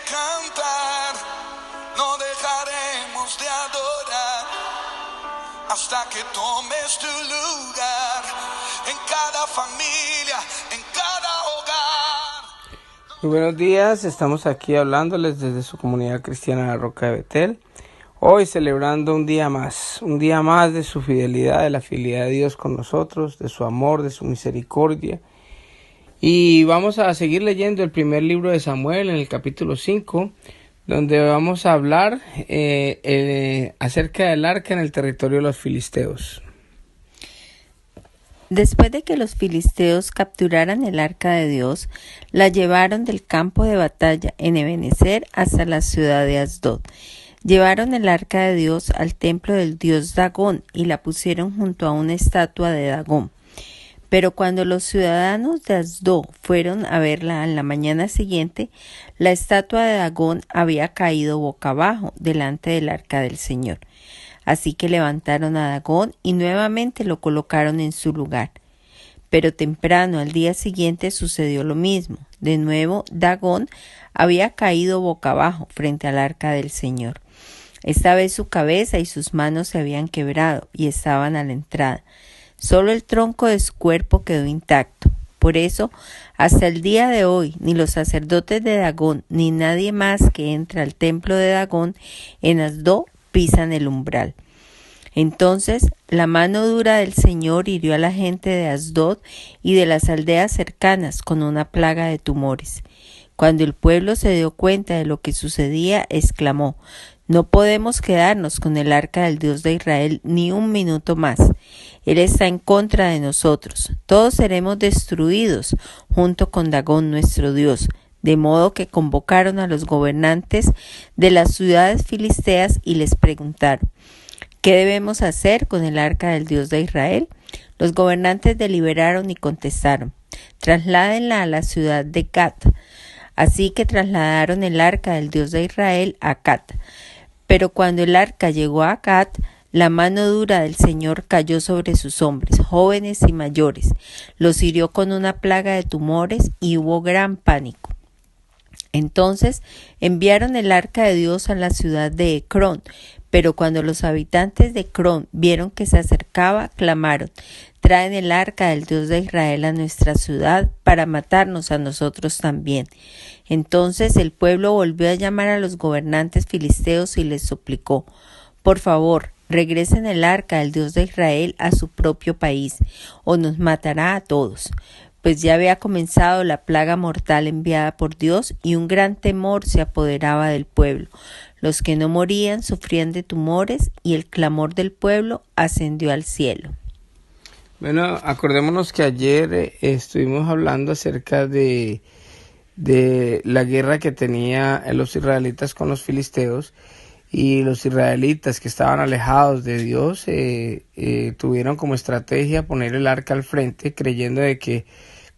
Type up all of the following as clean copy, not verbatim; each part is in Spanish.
cantar, no dejaremos de adorar hasta que tomes tu lugar en cada familia, en cada hogar. Muy buenos días, estamos aquí hablándoles desde su comunidad cristiana La Roca de Betel. Hoy celebrando un día más de su fidelidad, de la fidelidad de Dios con nosotros, de su amor, de su misericordia. Y vamos a seguir leyendo el primer libro de Samuel en el capítulo 5, donde vamos a hablar acerca del arca en el territorio de los filisteos. Después de que los filisteos capturaran el arca de Dios, la llevaron del campo de batalla en Ebenezer hasta la ciudad de Asdod. Llevaron el arca de Dios al templo del dios Dagón y la pusieron junto a una estatua de Dagón. Pero cuando los ciudadanos de Asdod fueron a verla a la mañana siguiente, la estatua de Dagón había caído boca abajo delante del arca del Señor. Así que levantaron a Dagón y nuevamente lo colocaron en su lugar. Pero temprano al día siguiente sucedió lo mismo. De nuevo, Dagón había caído boca abajo frente al arca del Señor. Esta vez su cabeza y sus manos se habían quebrado y estaban a la entrada. Solo el tronco de su cuerpo quedó intacto. Por eso, hasta el día de hoy, ni los sacerdotes de Dagón, ni nadie más que entra al templo de Dagón en Asdod pisan el umbral. Entonces, la mano dura del Señor hirió a la gente de Asdod y de las aldeas cercanas con una plaga de tumores. Cuando el pueblo se dio cuenta de lo que sucedía, exclamó: «No podemos quedarnos con el arca del Dios de Israel ni un minuto más. Él está en contra de nosotros. Todos seremos destruidos junto con Dagón nuestro Dios». De modo que convocaron a los gobernantes de las ciudades filisteas y les preguntaron: «¿Qué debemos hacer con el arca del Dios de Israel?». Los gobernantes deliberaron y contestaron: «Trasládenla a la ciudad de Gat». Así que trasladaron el arca del Dios de Israel a Gat. Pero cuando el arca llegó a Gat, la mano dura del Señor cayó sobre sus hombres, jóvenes y mayores. Los hirió con una plaga de tumores y hubo gran pánico. Entonces enviaron el arca de Dios a la ciudad de Ecrón, pero cuando los habitantes de Ecrón vieron que se acercaba, clamaron: «Traen el arca del Dios de Israel a nuestra ciudad para matarnos a nosotros también». Entonces el pueblo volvió a llamar a los gobernantes filisteos y les suplicó: «Por favor, regresen el arca del Dios de Israel a su propio país, o nos matará a todos». Pues ya había comenzado la plaga mortal enviada por Dios y un gran temor se apoderaba del pueblo. Los que no morían sufrían de tumores y el clamor del pueblo ascendió al cielo. Bueno, acordémonos que ayer estuvimos hablando acerca de la guerra que tenían los israelitas con los filisteos, y los israelitas que estaban alejados de Dios tuvieron como estrategia poner el arca al frente, creyendo de que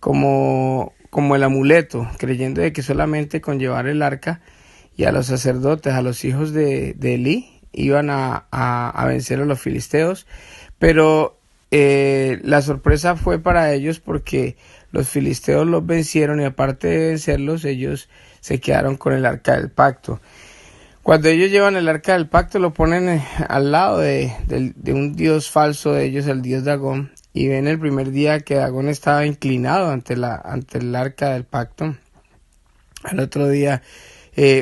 como el amuleto, creyendo de que solamente con llevar el arca y a los sacerdotes, a los hijos de Elí, iban a vencer a los filisteos. Pero la sorpresa fue para ellos, porque los filisteos los vencieron, y aparte de vencerlos, ellos se quedaron con el arca del pacto. Cuando ellos llevan el arca del pacto, lo ponen al lado de un dios falso de ellos, el dios Dagón, y ven el primer día que Dagón estaba inclinado ante el arca del pacto. Al otro día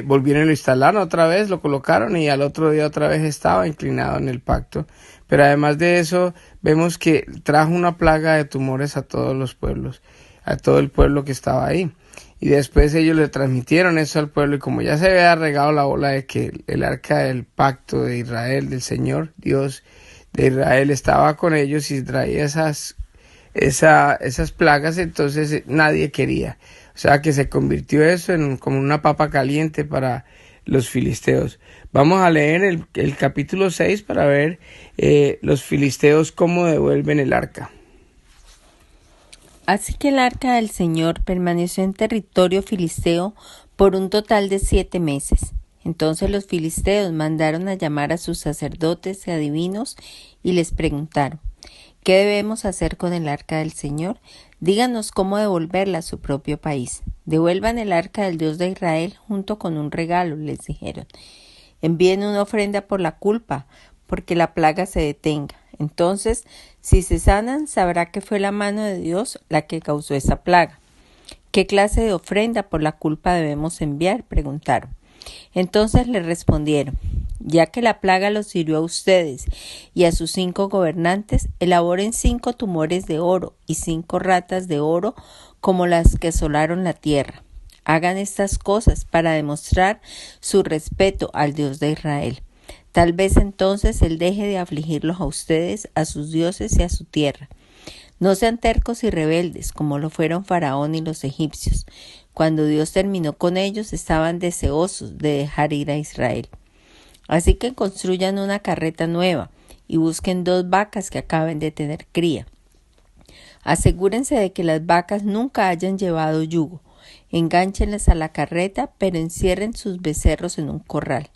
volvieron y lo instalaron otra vez, lo colocaron, y al otro día otra vez estaba inclinado en el pacto. Pero además de eso, vemos que trajo una plaga de tumores a todos los pueblos, a todo el pueblo que estaba ahí. Y después ellos le transmitieron eso al pueblo, y como ya se había regado la bola de que el arca del pacto de Israel, del Señor Dios de Israel, estaba con ellos y traía esas plagas, entonces nadie quería. O sea que se convirtió eso en como una papa caliente para los filisteos. Vamos a leer el capítulo 6 para ver los filisteos cómo devuelven el arca. Así que el arca del Señor permaneció en territorio filisteo por un total de 7 meses. Entonces los filisteos mandaron a llamar a sus sacerdotes y adivinos y les preguntaron: «¿Qué debemos hacer con el arca del Señor?». Díganos cómo devolverla a su propio país. Devuelvan el arca del Dios de Israel junto con un regalo, les dijeron. Envíen una ofrenda por la culpa, porque la plaga se detenga. Entonces, si se sanan, sabrá que fue la mano de Dios la que causó esa plaga. ¿Qué clase de ofrenda por la culpa debemos enviar?, preguntaron. Entonces le respondieron: ya que la plaga los hirió a ustedes y a sus 5 gobernantes, elaboren 5 tumores de oro y 5 ratas de oro como las que asolaron la tierra. Hagan estas cosas para demostrar su respeto al Dios de Israel. Tal vez entonces Él deje de afligirlos a ustedes, a sus dioses y a su tierra. No sean tercos y rebeldes como lo fueron Faraón y los egipcios. Cuando Dios terminó con ellos, estaban deseosos de dejar ir a Israel. Así que construyan una carreta nueva y busquen 2 vacas que acaben de tener cría. Asegúrense de que las vacas nunca hayan llevado yugo. Engánchenlas a la carreta, pero encierren sus becerros en un corral.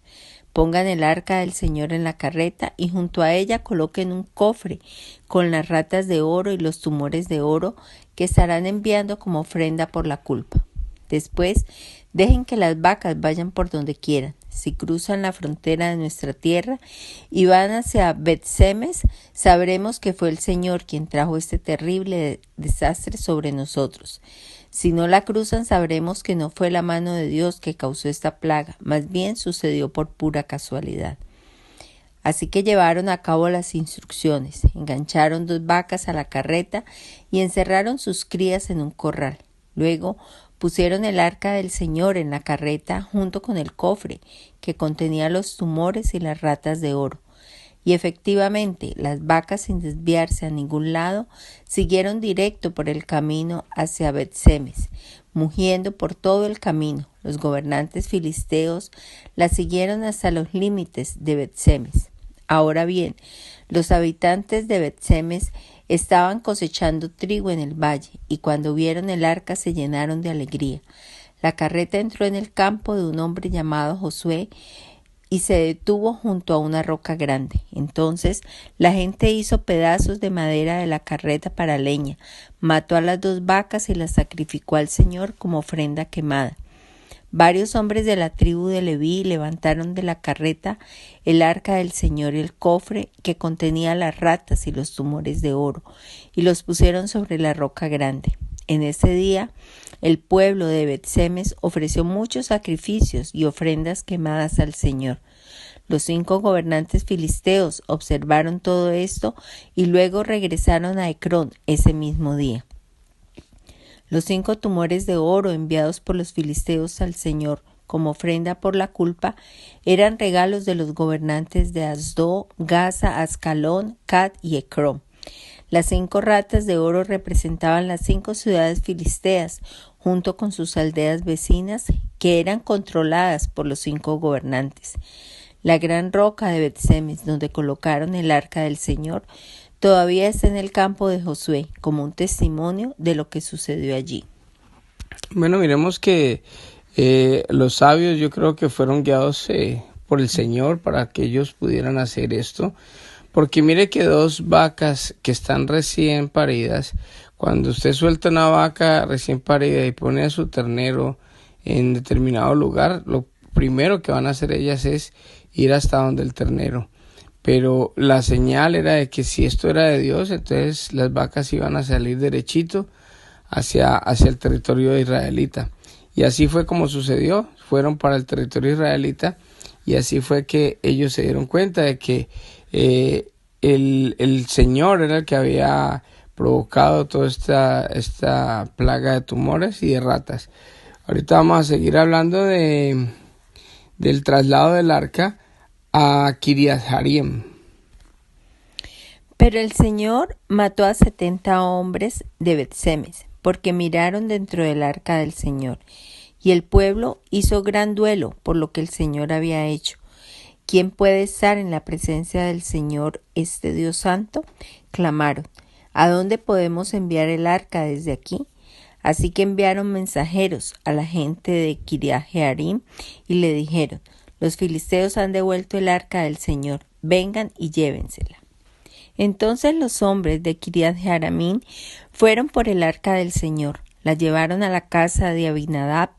Pongan el arca del Señor en la carreta y junto a ella coloquen un cofre con las ratas de oro y los tumores de oro que estarán enviando como ofrenda por la culpa. Después, dejen que las vacas vayan por donde quieran. Si cruzan la frontera de nuestra tierra y van hacia Bet-Semes, sabremos que fue el Señor quien trajo este terrible desastre sobre nosotros. Si no la cruzan, sabremos que no fue la mano de Dios que causó esta plaga, más bien sucedió por pura casualidad. Así que llevaron a cabo las instrucciones, engancharon 2 vacas a la carreta y encerraron sus crías en un corral. Luego pusieron el arca del Señor en la carreta junto con el cofre que contenía los tumores y las ratas de oro. Y efectivamente, las vacas, sin desviarse a ningún lado, siguieron directo por el camino hacia Bet-Semes, mugiendo por todo el camino. Los gobernantes filisteos las siguieron hasta los límites de Bet-Semes. Ahora bien, los habitantes de Bet-Semes estaban cosechando trigo en el valle, y cuando vieron el arca se llenaron de alegría. La carreta entró en el campo de un hombre llamado Josué y se detuvo junto a una roca grande. Entonces la gente hizo pedazos de madera de la carreta para leña, mató a las 2 vacas y las sacrificó al Señor como ofrenda quemada. Varios hombres de la tribu de Leví levantaron de la carreta el arca del Señor y el cofre que contenía las ratas y los tumores de oro, y los pusieron sobre la roca grande. En ese día, el pueblo de Bet-Semes ofreció muchos sacrificios y ofrendas quemadas al Señor. Los 5 gobernantes filisteos observaron todo esto y luego regresaron a Ecrón ese mismo día. Los 5 tumores de oro enviados por los filisteos al Señor como ofrenda por la culpa eran regalos de los gobernantes de Asdod, Gaza, Ascalón, Cat y Ecrón. Las 5 ratas de oro representaban las 5 ciudades filisteas, junto con sus aldeas vecinas, que eran controladas por los 5 gobernantes. La gran roca de Bet-Semes, donde colocaron el arca del Señor, todavía está en el campo de Josué, como un testimonio de lo que sucedió allí. Bueno, miremos que los sabios, yo creo que fueron guiados por el Señor para que ellos pudieran hacer esto. Porque mire que 2 vacas que están recién paridas, cuando usted suelta una vaca recién parida y pone a su ternero en determinado lugar, lo primero que van a hacer ellas es ir hasta donde el ternero. Pero la señal era de que si esto era de Dios, entonces las vacas iban a salir derechito hacia el territorio israelita. Y así fue como sucedió, fueron para el territorio israelita, y así fue que ellos se dieron cuenta de que el Señor era el que había provocado toda esta plaga de tumores y de ratas. Ahorita vamos a seguir hablando del traslado del arca a Kiriat Jearim. Pero el Señor mató a 70 hombres de Bet-Semes, porque miraron dentro del arca del Señor, y el pueblo hizo gran duelo por lo que el Señor había hecho. ¿Quién puede estar en la presencia del Señor, este Dios santo?, clamaron. ¿A dónde podemos enviar el arca desde aquí? Así que enviaron mensajeros a la gente de Kiriat Jearim y le dijeron: los filisteos han devuelto el arca del Señor, vengan y llévensela. Entonces los hombres de Kiriat Jearimín fueron por el arca del Señor, la llevaron a la casa de Abinadab,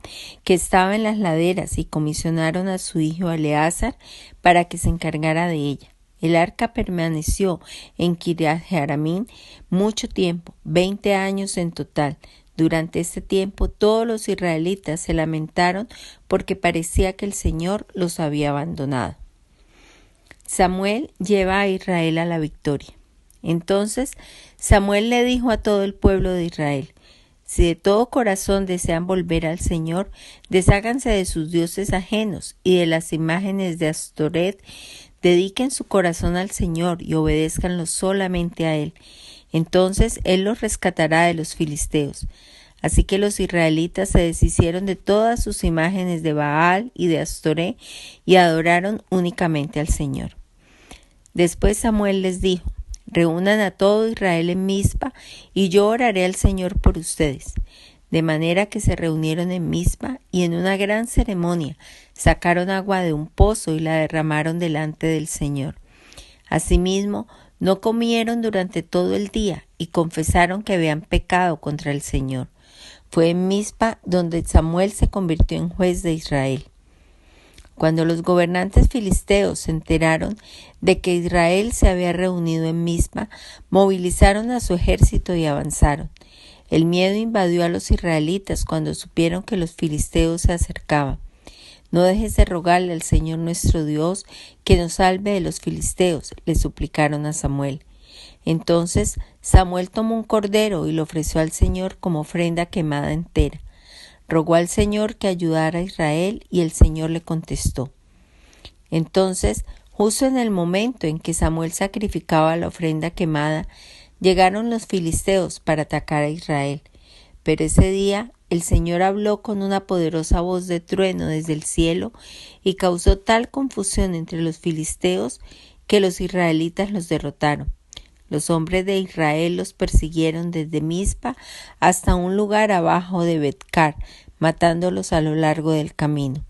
que estaba en las laderas, y comisionaron a su hijo Eleazar para que se encargara de ella. El arca permaneció en Kiriat Jearimín mucho tiempo, 20 años en total. Durante este tiempo todos los israelitas se lamentaron porque parecía que el Señor los había abandonado. Samuel lleva a Israel a la victoria. Entonces Samuel le dijo a todo el pueblo de Israel: si de todo corazón desean volver al Señor, desháganse de sus dioses ajenos y de las imágenes de Astoret, dediquen su corazón al Señor y obedézcanlo solamente a Él. Entonces Él los rescatará de los filisteos. Así que los israelitas se deshicieron de todas sus imágenes de Baal y de Astoré y adoraron únicamente al Señor. Después Samuel les dijo: reúnan a todo Israel en Mizpa, y yo oraré al Señor por ustedes. De manera que se reunieron en Mizpa, y en una gran ceremonia sacaron agua de un pozo y la derramaron delante del Señor. Asimismo, no comieron durante todo el día, y confesaron que habían pecado contra el Señor. Fue en Mizpa donde Samuel se convirtió en juez de Israel. Cuando los gobernantes filisteos se enteraron de que Israel se había reunido en Mizpa, movilizaron a su ejército y avanzaron. El miedo invadió a los israelitas cuando supieron que los filisteos se acercaban. No dejes de rogarle al Señor nuestro Dios que nos salve de los filisteos, le suplicaron a Samuel. Entonces Samuel tomó un cordero y lo ofreció al Señor como ofrenda quemada entera. Rogó al Señor que ayudara a Israel y el Señor le contestó. Entonces, justo en el momento en que Samuel sacrificaba la ofrenda quemada, llegaron los filisteos para atacar a Israel. Pero ese día el Señor habló con una poderosa voz de trueno desde el cielo y causó tal confusión entre los filisteos que los israelitas los derrotaron. Los hombres de Israel los persiguieron desde Mizpa hasta un lugar abajo de Bet-car, matándolos a lo largo del camino.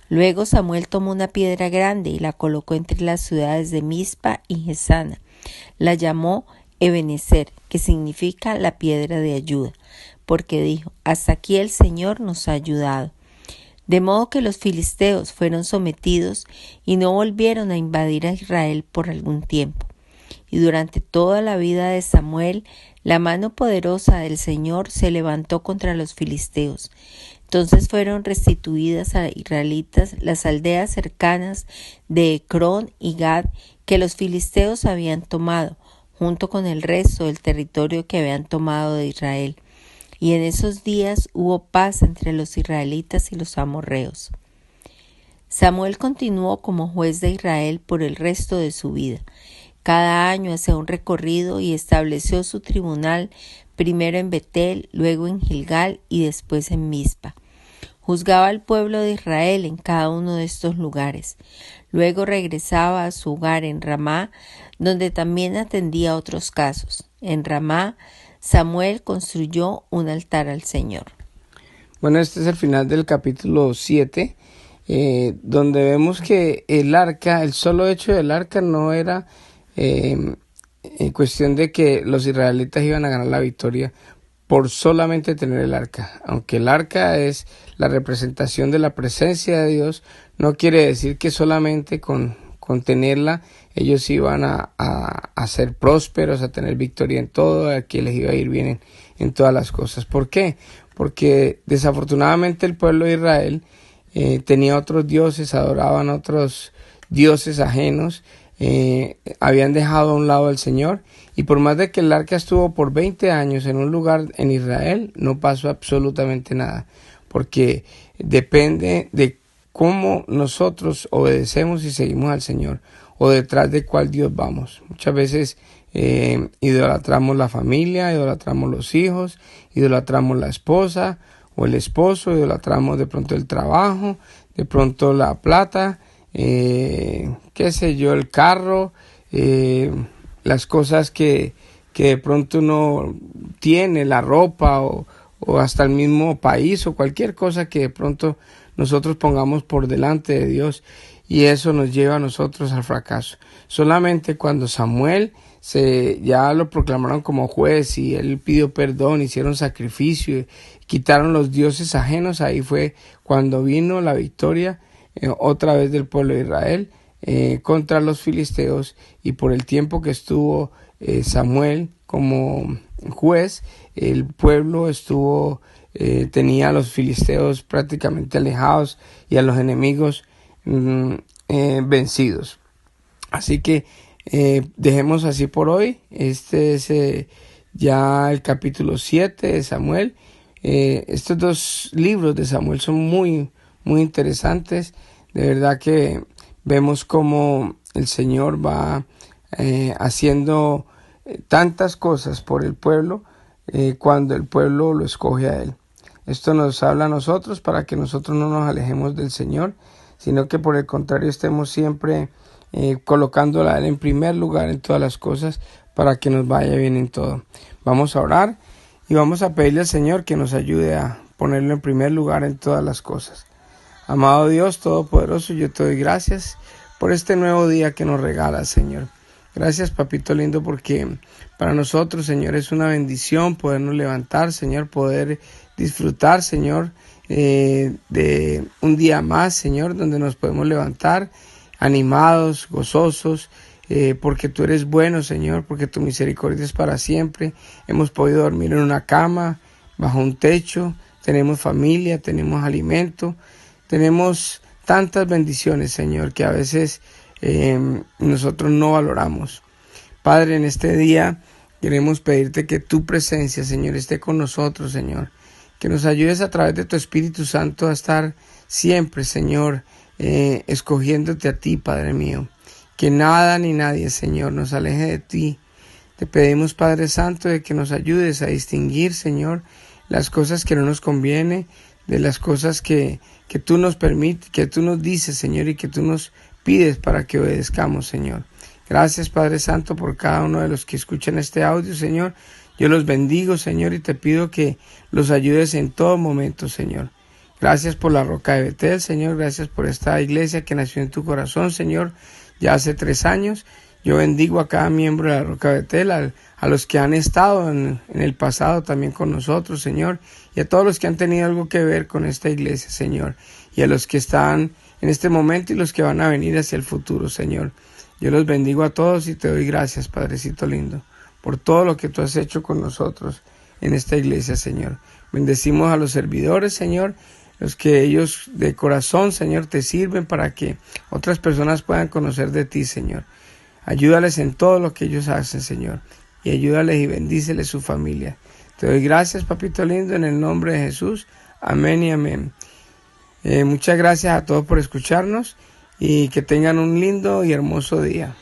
Luego Samuel tomó una piedra grande y la colocó entre las ciudades de Mizpa y Gesana. La llamó Ebenezer, que significa la piedra de ayuda, porque dijo: hasta aquí el Señor nos ha ayudado. De modo que los filisteos fueron sometidos y no volvieron a invadir a Israel por algún tiempo. Y durante toda la vida de Samuel, la mano poderosa del Señor se levantó contra los filisteos. Entonces fueron restituidas a israelitas las aldeas cercanas de Ecrón y Gad que los filisteos habían tomado, junto con el resto del territorio que habían tomado de Israel. Y en esos días hubo paz entre los israelitas y los amorreos. Samuel continuó como juez de Israel por el resto de su vida. Cada año hacía un recorrido y estableció su tribunal, primero en Betel, luego en Gilgal y después en Mizpa. Juzgaba al pueblo de Israel en cada uno de estos lugares. Luego regresaba a su hogar en Ramá, donde también atendía otros casos. En Ramá, Samuel construyó un altar al Señor. Bueno, este es el final del capítulo 7, donde vemos que el arca, el solo hecho del arca no era en cuestión de que los israelitas iban a ganar la victoria por solamente tener el arca. Aunque el arca es la representación de la presencia de Dios, no quiere decir que solamente con tenerla ellos iban a ser prósperos, a tener victoria en todo, a que les iba a ir bien en todas las cosas. ¿Por qué? Porque desafortunadamente el pueblo de Israel tenía otros dioses, adoraban otros dioses ajenos, habían dejado a un lado al Señor, y por más de que el arca estuvo por 20 años en un lugar en Israel, no pasó absolutamente nada, porque depende de cómo nosotros obedecemos y seguimos al Señor, o detrás de cuál Dios vamos. Muchas veces idolatramos la familia, idolatramos los hijos, idolatramos la esposa o el esposo, idolatramos de pronto el trabajo, de pronto la plata, qué sé yo, el carro, las cosas que de pronto uno tiene, la ropa o hasta el mismo país o cualquier cosa que de pronto nosotros pongamos por delante de Dios, y eso nos lleva a nosotros al fracaso. Solamente cuando Samuel ya lo proclamaron como juez y él pidió perdón, hicieron sacrificio, quitaron los dioses ajenos. Ahí fue cuando vino la victoria otra vez del pueblo de Israel contra los filisteos, y por el tiempo que estuvo Samuel como juez, el pueblo tenía a los filisteos prácticamente alejados y a los enemigos vencidos. Así que dejemos así por hoy. Este es ya el capítulo 7 de Samuel. Estos 2 libros de Samuel son muy, muy interesantes. De verdad que vemos cómo el Señor va haciendo tantas cosas por el pueblo cuando el pueblo lo escoge a Él. Esto nos habla a nosotros para que nosotros no nos alejemos del Señor, sino que por el contrario estemos siempre colocándola a Él en primer lugar en todas las cosas, para que nos vaya bien en todo. Vamos a orar y vamos a pedirle al Señor que nos ayude a ponerlo en primer lugar en todas las cosas. Amado Dios Todopoderoso, yo te doy gracias por este nuevo día que nos regalas, Señor. Gracias, papito lindo, porque para nosotros, Señor, es una bendición podernos levantar, Señor, poder disfrutar, Señor, de un día más, Señor, donde nos podemos levantar animados, gozosos, porque tú eres bueno, Señor, porque tu misericordia es para siempre. Hemos podido dormir en una cama, bajo un techo, tenemos familia, tenemos alimento, tenemos tantas bendiciones, Señor, que a veces nosotros no valoramos. Padre, en este día queremos pedirte que tu presencia, Señor, esté con nosotros, Señor, que nos ayudes a través de tu Espíritu Santo a estar siempre, Señor, escogiéndote a ti, Padre mío. Que nada ni nadie, Señor, nos aleje de ti. Te pedimos, Padre Santo, de que nos ayudes a distinguir, Señor, las cosas que no nos conviene de las cosas que tú nos permites, que tú nos dices, Señor, y que tú nos pides para que obedezcamos, Señor. Gracias, Padre Santo, por cada uno de los que escuchan este audio, Señor. Yo los bendigo, Señor, y te pido que los ayudes en todo momento, Señor. Gracias por la Roca de Betel, Señor. Gracias por esta iglesia que nació en tu corazón, Señor, ya hace 3 años. Yo bendigo a cada miembro de la Roca de Betel, a los que han estado en el pasado también con nosotros, Señor, y a todos los que han tenido algo que ver con esta iglesia, Señor, y a los que están en este momento y los que van a venir hacia el futuro, Señor. Yo los bendigo a todos y te doy gracias, Padrecito lindo, por todo lo que tú has hecho con nosotros en esta iglesia, Señor. Bendecimos a los servidores, Señor, los que ellos de corazón, Señor, te sirven para que otras personas puedan conocer de ti, Señor. Ayúdales en todo lo que ellos hacen, Señor, y ayúdales y bendíceles su familia. Te doy gracias, papito lindo, en el nombre de Jesús. Amén y amén. Muchas gracias a todos por escucharnos y que tengan un lindo y hermoso día.